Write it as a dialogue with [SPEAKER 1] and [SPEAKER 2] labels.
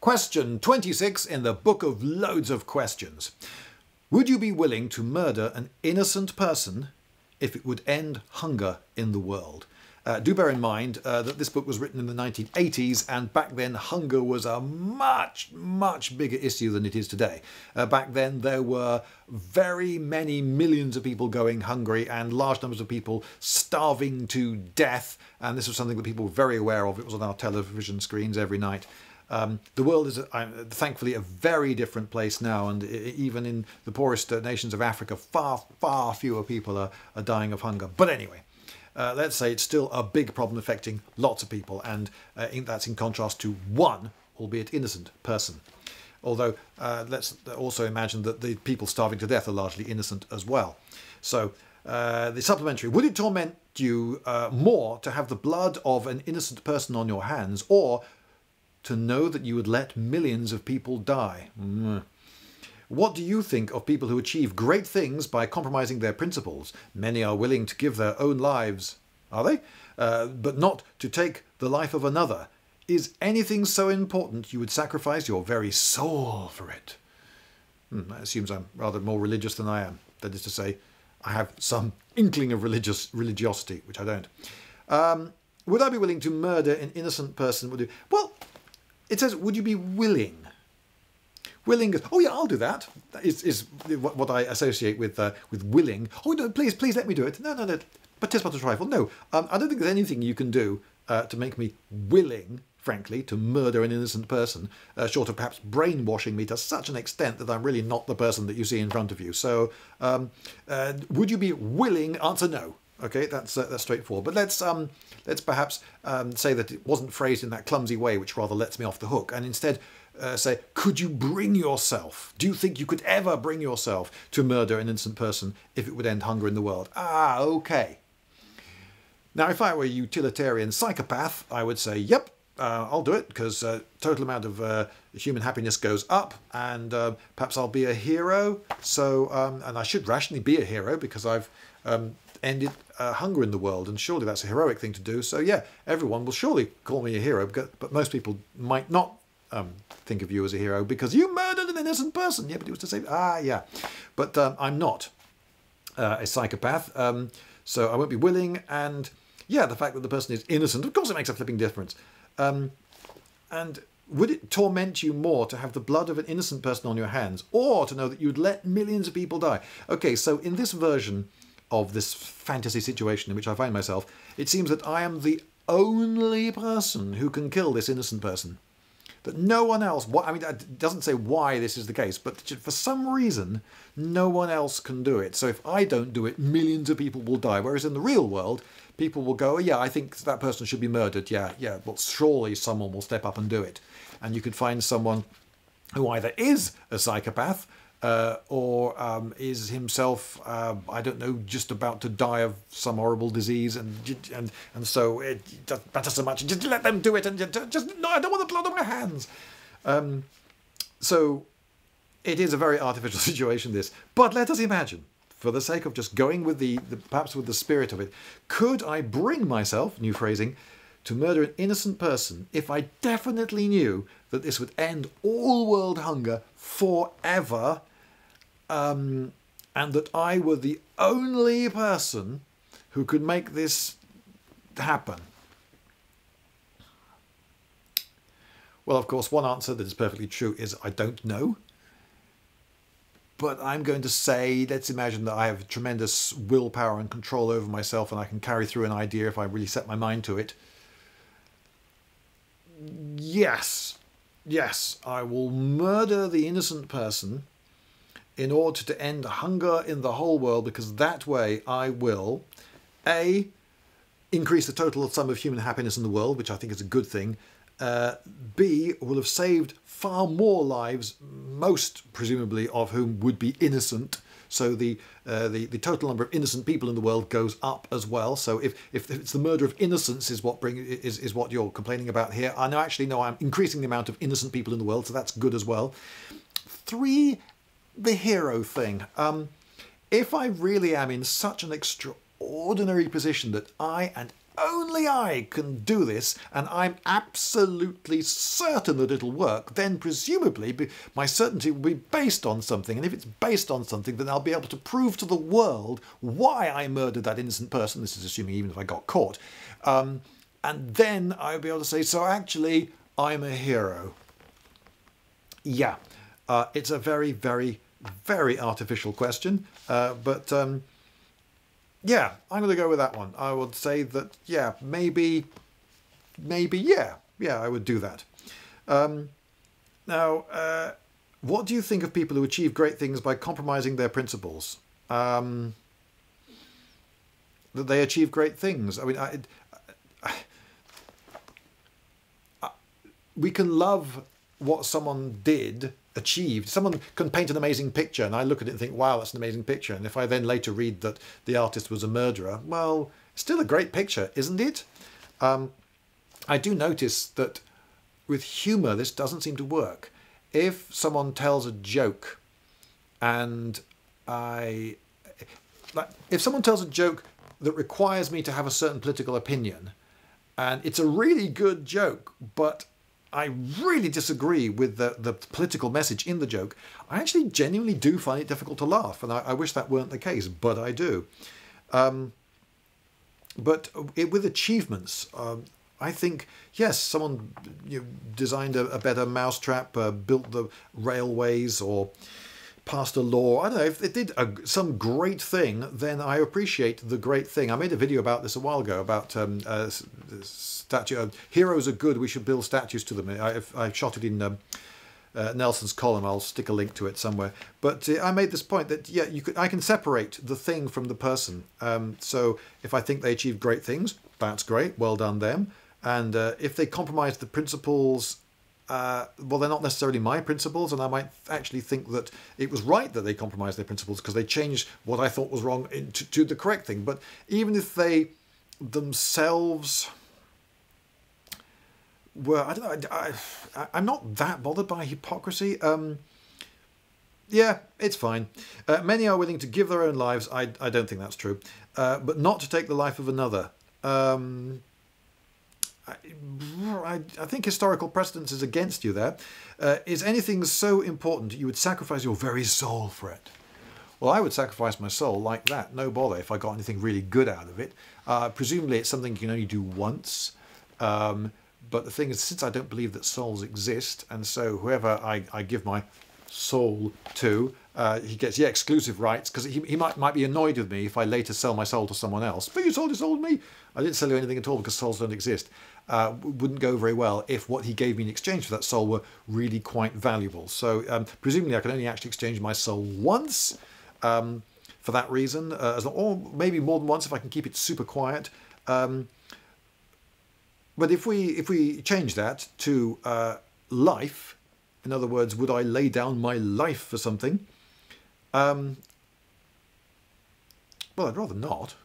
[SPEAKER 1] Question 26 in the book of loads of questions. Would you be willing to murder an innocent person if it would end hunger in the world? Do bear in mind that this book was written in the 1980s, and back then hunger was a much, much bigger issue than it is today. Back then there were very many millions of people going hungry and large numbers of people starving to death, and this was something that people were very aware of. It was on our television screens every night. The world is thankfully a very different place now, and even in the poorest nations of Africa, far, far fewer people are dying of hunger. But anyway, let's say it's still a big problem affecting lots of people, and that's in contrast to one, albeit innocent, person. Although let's also imagine that the people starving to death are largely innocent as well. So the supplementary: would it torment you more to have the blood of an innocent person on your hands, or to know that you would let millions of people die? What do you think of people who achieve great things by compromising their principles? Many are willing to give their own lives, are they? But not to take the life of another. Is anything so important you would sacrifice your very soul for it? That assumes I'm rather more religious than I am. That is to say, I have some inkling of religiosity, which I don't. Would I be willing to murder an innocent person? Well, it says, would you be willing? Willing, oh yeah, I'll do that. That is what I associate with willing. Oh no, please let me do it. No, but 'tis but a trifle. No, I don't think there's anything you can do to make me willing, frankly, to murder an innocent person, short of perhaps brainwashing me to such an extent that I'm really not the person that you see in front of you. So, would you be willing? Answer no. Okay, that's straightforward. But let's perhaps say that it wasn't phrased in that clumsy way, which rather lets me off the hook, and instead say, could you bring yourself? Do you think you could ever bring yourself to murder an innocent person if it would end hunger in the world? Okay. Now, if I were a utilitarian psychopath, I would say, yep, I'll do it, because total amount of human happiness goes up, and perhaps I'll be a hero. So, and I should rationally be a hero because I've ended hunger in the world, and surely that's a heroic thing to do. So yeah, everyone will surely call me a hero, but most people might not think of you as a hero because you murdered an innocent person. Yeah, but it was to say, yeah. But I'm not a psychopath, so I won't be willing. And yeah, the fact that the person is innocent, of course it makes a flipping difference. And would it torment you more to have the blood of an innocent person on your hands, or to know that you'd let millions of people die? Okay, so in this version of this fantasy situation in which I find myself, it seems that I am the only person who can kill this innocent person. That no one else, I mean, it doesn't say why this is the case, but for some reason, no one else can do it. So if I don't do it, millions of people will die. Whereas in the real world, people will go, oh, yeah, I think that person should be murdered. Yeah, well, surely someone will step up and do it. And you could find someone who either is a psychopath, or is himself, I don't know, just about to die of some horrible disease, and so it doesn't matter so much. Just let them do it, and just no, I don't want the blood on my hands. So it is a very artificial situation, this. But let us imagine, for the sake of just going with perhaps with the spirit of it, could I bring myself, new phrasing, to murder an innocent person if I definitely knew that this would end all world hunger forever, and that I were the only person who could make this happen? Well, of course, one answer that is perfectly true is I don't know. But I'm going to say, let's imagine that I have tremendous willpower and control over myself, and I can carry through an idea if I really set my mind to it. Yes, I will murder the innocent person in order to end hunger in the whole world, because that way I will, A, increase the total sum of human happiness in the world, which I think is a good thing. B, will have saved far more lives, most presumably of whom would be innocent. So the total number of innocent people in the world goes up as well. So if it's the murder of innocence is what you're complaining about here, I know actually no, I'm increasing the amount of innocent people in the world, so that's good as well. 3, the hero thing. If I really am in such an extraordinary position that I and only I can do this, and I'm absolutely certain that it'll work, then presumably my certainty will be based on something. And if it's based on something, then I'll be able to prove to the world why I murdered that innocent person. This is assuming even if I got caught. And then I'll be able to say, so actually, I'm a hero. Yeah, it's a very, very, very artificial question, but yeah, I'm going to go with that one. I would say that, yeah, maybe, yeah, I would do that. Now, what do you think of people who achieve great things by compromising their principles? That they achieve great things. I mean, we can love what someone achieved. Someone can paint an amazing picture and I look at it and think, wow, that's an amazing picture. And if I then later read that the artist was a murderer, well, it's still a great picture, isn't it? I do notice that with humour, this doesn't seem to work. If someone tells a joke and if someone tells a joke that requires me to have a certain political opinion, and it's a really good joke, but I really disagree with the political message in the joke, I actually genuinely do find it difficult to laugh, and I wish that weren't the case, but I do. But with achievements, I think, yes, someone designed a better mousetrap, built the railways, or passed a law. I don't know, if it did some great thing, then I appreciate the great thing. I made a video about this a while ago, about heroes are good, we should build statues to them. I shot it in Nelson's column. I'll stick a link to it somewhere. But I made this point that, yeah, I can separate the thing from the person. So if I think they achieved great things, that's great, well done them. And if they compromise the principles, well, they're not necessarily my principles, and I might actually think that it was right that they compromised their principles because they changed what I thought was wrong to the correct thing. But even if they themselves were, I don't know, I'm not that bothered by hypocrisy. Yeah, it's fine. Many are willing to give their own lives. I don't think that's true. But not to take the life of another. I think historical precedence is against you there. Is anything so important you would sacrifice your very soul for it? Well, I would sacrifice my soul like that, no bother, if I got anything really good out of it. Presumably it's something you can only do once. But the thing is, since I don't believe that souls exist, and so whoever I give my soul to, he gets exclusive rights, because he might be annoyed with me if I later sell my soul to someone else. But you sold your soul to me. I didn't sell you anything at all because souls don't exist. Wouldn't go very well if what he gave me in exchange for that soul were really quite valuable. So presumably I can only actually exchange my soul once for that reason, or maybe more than once if I can keep it super quiet. But if we change that to life, in other words, would I lay down my life for something? Well, I'd rather not.